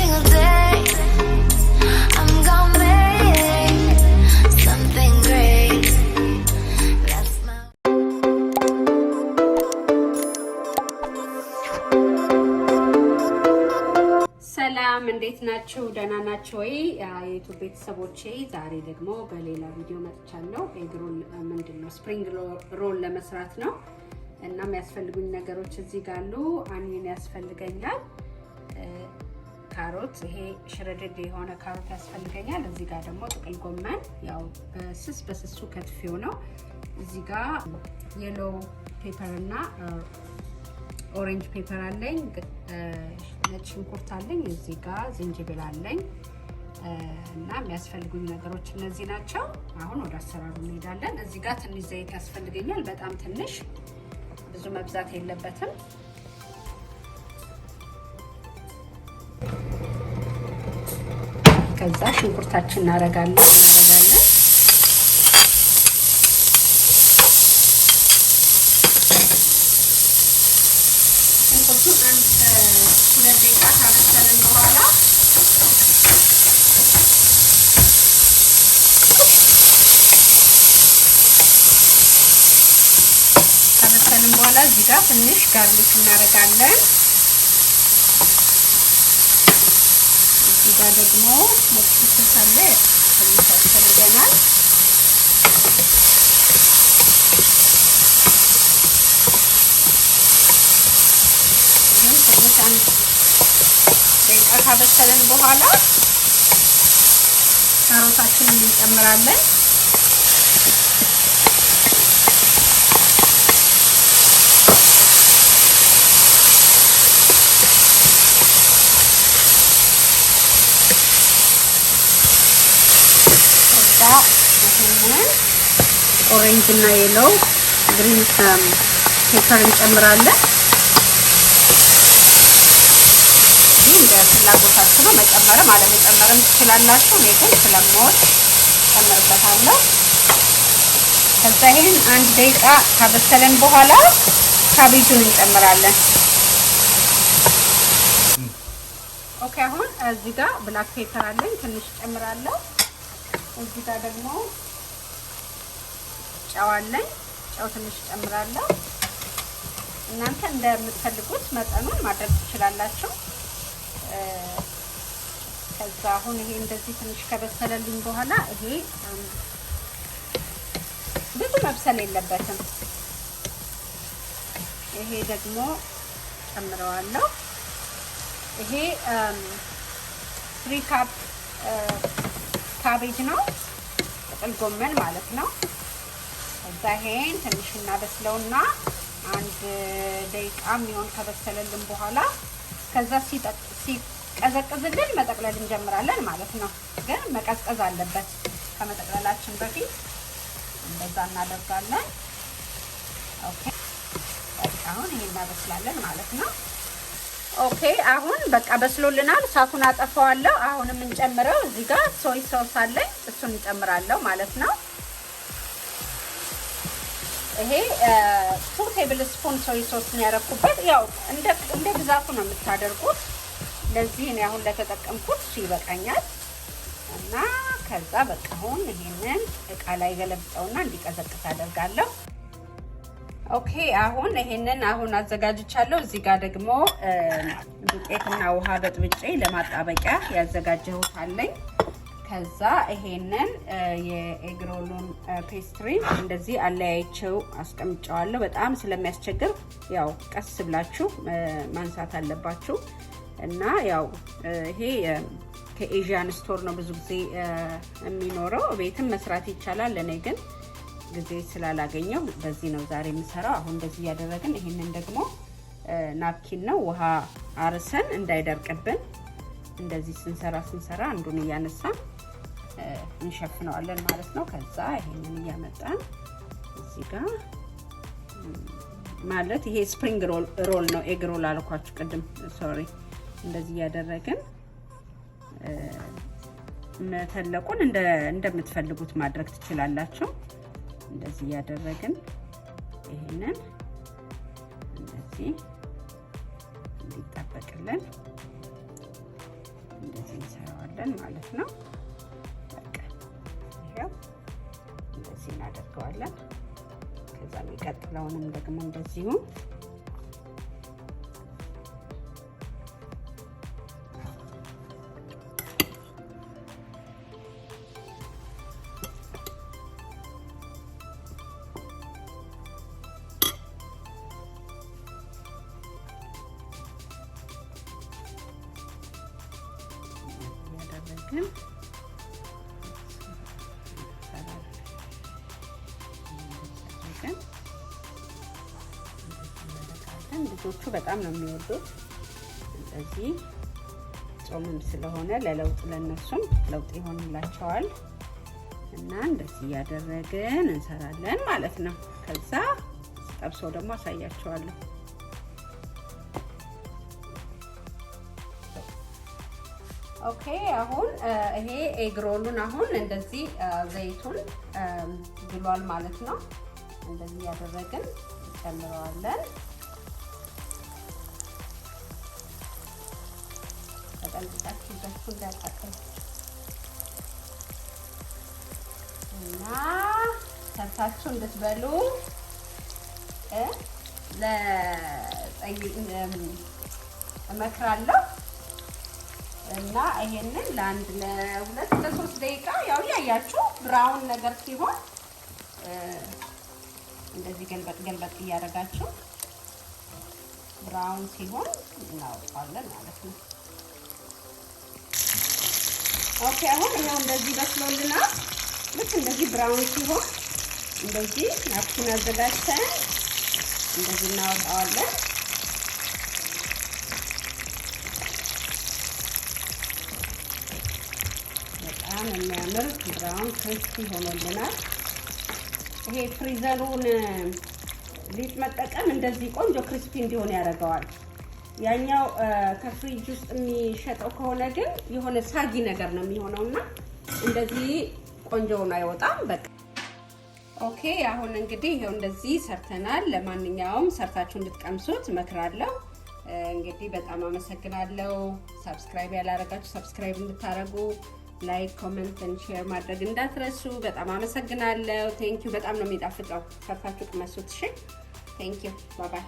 single day. I'm gonna make something great. That's my ሰላም እንዴት ናችሁ? ደህና ናችሁ ወይ? የዩቲዩብ ቤተሰቦቼ ዛሬ ደግሞ በሌላ ቪዲዮ መጥቻለሁ። ኤግሮል ምንድነው ስፕሪንግ ሮል ለመስራት ነው እና የሚያስፈልጉኝ ነገሮች እዚህ ጋር አሉ። አኒየን ያስፈልገኛል፣ ካሮት፣ ይሄ ሽረድድ የሆነ ካሮት ያስፈልገኛል። እዚህ ጋር ደግሞ ጥቅል ጎመን ያው በስሱ ከትፌው ነው። እዚህ ጋር የሎ ፔፐር እና ኦሬንጅ ፔፐር አለኝ፣ ነጭ ሽንኩርት አለኝ፣ እዚህ ጋር ዝንጅብል አለኝ እና የሚያስፈልጉኝ ነገሮች እነዚህ ናቸው። አሁን ወደ አሰራሩ እንሄዳለን። እዚህ ጋር ትንሽ ዘይት ያስፈልገኛል፣ በጣም ትንሽ፣ ብዙ መብዛት የለበትም። ከዛ ሽንኩርታችን እናረጋለን። ሁለት ደቂቃ ካበሰልን በኋላ እዚህ ጋር ትንሽ ጋርሊክ እናደርጋለን። እዚህ ጋር ደግሞ ነጭ ሽንኩርት አለ፣ ትንሽ ያስፈልገናል። ደቂቃ ካበሰልን በኋላ ካሮታችንን እንጨምራለን። ከዛ ይሄንን ኦሬንጅ እና የሎ ግሪን ፔፐር እንጨምራለን። ፍላጎታችሁ ነው፣ መጨመርም አለመጨመርም ትችላላችሁ። እኔ ግን ስለምወድ ጨምርበታለሁ። ከዛ ይሄን አንድ ደቂቃ ካበሰለን በኋላ ካቤጁን እንጨምራለን። ኦኬ፣ አሁን እዚህ ጋር ብላክ ፔፐር አለኝ፣ ትንሽ ጨምራለሁ። እዚህ ጋር ደግሞ ጨው አለኝ፣ ጨው ትንሽ ጨምራለሁ። እናንተ እንደምትፈልጉት መጠኑን ማድረግ ትችላላችሁ። ከዛ አሁን ይሄ እንደዚህ ትንሽ ከበሰለልኝ በኋላ ይሄ ብዙ መብሰል የለበትም። ይሄ ደግሞ ጨምረዋለሁ። ይሄ 3 ካፕ ካቤጅ ነው፣ ጥቅል ጎመን ማለት ነው። ከዛ ይሄን ትንሽ እናበስለውና አንድ ደቂቃ የሚሆን ከበሰለልን በኋላ ከዛ ሲቀዘቅዝልን መጠቅለል እንጀምራለን ማለት ነው። ግን መቀዝቀዝ አለበት ከመጠቅለላችን በፊት፣ እንደዛ እናደርጋለን። ኦኬ፣ አሁን ይሄን እናበስላለን ማለት ነው። ኦኬ፣ አሁን በቃ በስሎልናል። እሳቱን አጠፋዋለሁ። አሁን የምንጨምረው እዚህ ጋር ሶይ ሶስ አለኝ፣ እሱን እንጨምራለሁ ማለት ነው። ይሄ 2 ቴብል ስፑን ሶይ ሶስ ነው ያደረኩበት። ያው እንደ ብዛቱ ነው የምታደርጉት። ለዚህ እኔ አሁን ለተጠቀምኩት እሱ ይበቃኛል እና ከዛ በቃ አሁን ይሄንን እቃ ላይ ገለብጠውና እንዲቀዘቅዝ አደርጋለሁ። ኦኬ፣ አሁን ይሄንን አዘጋጅቻለሁ። እዚህ ጋር ደግሞ ዱቄትና ውሃ በጥብጬ ለማጣበቂያ ያዘጋጀሁት አለኝ። ከዛ ይሄንን የኤግሮሉን ፔስትሪ እንደዚህ አለያይቼው አስቀምጫዋለሁ። በጣም ስለሚያስቸግር ያው ቀስ ብላችሁ ማንሳት አለባችሁ እና ያው ይሄ ከኤዥያን ስቶር ነው ብዙ ጊዜ የሚኖረው። ቤትም መስራት ይቻላል። እኔ ግን ጊዜ ስላላገኘው በዚህ ነው ዛሬ የምሰራው። አሁን እንደዚህ ያደረግን ይሄንን ደግሞ ናፕኪን ነው ውሃ አርሰን እንዳይደርቅብን እንደዚህ ስንሰራ አንዱን እያነሳን እንሸፍነዋለን ማለት ነው። ከዛ ይሄንን እያመጣን እዚህ ጋር ማለት ይሄ ስፕሪንግ ሮል ነው፣ ኤግ ሮል አልኳችሁ ቅድም፣ ሶሪ። እንደዚህ ያደረግን መተለቁን እንደምትፈልጉት ማድረግ ትችላላችሁ። እንደዚህ ያደረግን ይሄንን እንደዚህ እንዲጣበቅልን እንደዚህ እንሰራዋለን ማለት ነው። በቃ ይሄው እንደዚህ እናደርገዋለን። ከዛ የሚቀጥለውንም ደግሞ እንደዚሁ ልጆቹ በጣም ነው የሚወዱት። እንደዚህ ጾምም ስለሆነ ለለውጥ ለነሱም ለውጥ ይሆንላቸዋል እና እንደዚህ ያደረግን እንሰራለን ማለት ነው። ከዛ ጠብሰው ደግሞ አሳያቸዋለሁ። ኦኬ አሁን ይሄ ኤግ ሮሉን አሁን እንደዚህ ዘይቱን ግሏል ማለት ነው። እንደዚህ ያደረግን ጨምረዋለን። ተጠንቅቃችሁ በሱ እንዳያቃጥል እና ሰርታችሁ እንድትበሉ እመክራለሁ። እና ይሄንን ለአንድ ለሁለት ለሶስት ደቂቃ ያው ያያችሁ ብራውን ነገር ሲሆን እንደዚህ ገልበጥ እያደረጋችሁ ብራውን ሲሆን እናወጣለን ማለት ነው። ኦኬ አሁን ይሄው እንደዚህ በስሎልናል። ልክ እንደዚህ ብራውን ሲሆን እንደዚህ ናፕኪን አዘጋጅተን እንደዚህ እናወጣዋለን። በጣም የሚያምር ብራውን ክሪስፒ ሆኖልናል። ይሄ ፍሪዘሩን ሊጥ መጠቀም እንደዚህ ቆንጆ ክሪስፒ እንዲሆን ያደርገዋል። ያኛው ከፍሪጅ ውስጥ የሚሸጠው ከሆነ ግን የሆነ ሳጊ ነገር ነው የሚሆነውና እንደዚህ ቆንጆውን አይወጣም። በቃ ኦኬ አሁን እንግዲህ ይሄው እንደዚህ ሰርተናል። ለማንኛውም ሰርታችሁ እንድትቀምሱት እመክራለሁ። እንግዲህ በጣም አመሰግናለሁ። ሰብስክራይብ ያላረጋችሁ ሰብስክራይብ እንድታረጉ፣ ላይክ ኮሜንት እና ሼር ማድረግ እንዳትረሱ። በጣም አመሰግናለሁ። ቴንክ ዩ። በጣም ነው የሚጣፍጠው። ሰርታችሁ ቅመሱት። እሺ ቴንክ ዩ። ባይ ባይ።